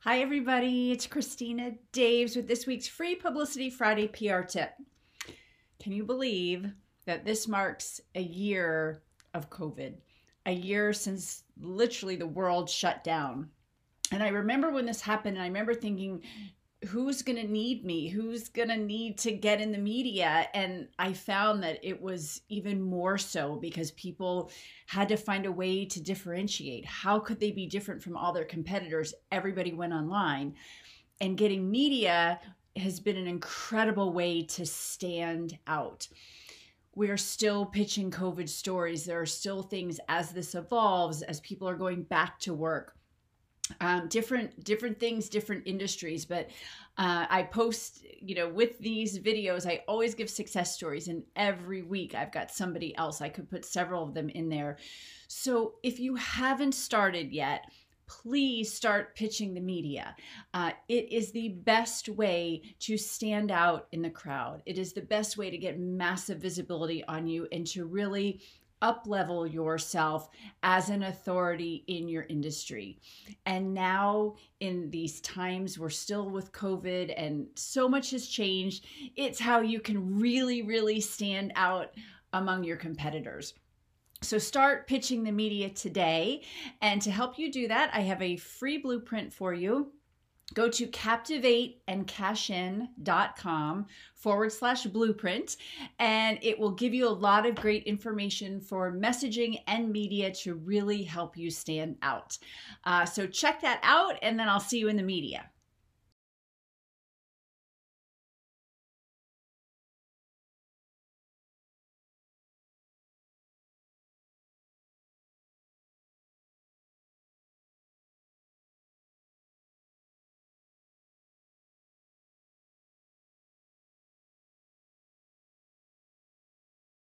Hi, everybody. It's Christina Daves with this week's Free Publicity Friday PR tip. Can you believe that this marks a year of COVID? A year since literally the world shut down. And I remember when this happened, and I remember thinking, who's going to need me? Who's going to need to get in the media? And I found that it was even more so because people had to find a way to differentiate. How could they be different from all their competitors? Everybody went online, and getting media has been an incredible way to stand out. We're still pitching COVID stories. There are still things as this evolves, as people are going back to work. Different things, different industries, but I post, with these videos, I always give success stories, and every week I've got somebody else. I could put several of them in there. So if you haven't started yet, please start pitching the media. It is the best way to stand out in the crowd. It is the best way to get massive visibility on you and to really up-level yourself as an authority in your industry. And now in these times, we're still with COVID and so much has changed. It's how you can really, really stand out among your competitors. So start pitching the media today. And to help you do that, I have a free blueprint for you. Go to captivateandcashin.com/blueprint, and it will give you a lot of great information for messaging and media to really help you stand out. So check that out, and then I'll see you in the media.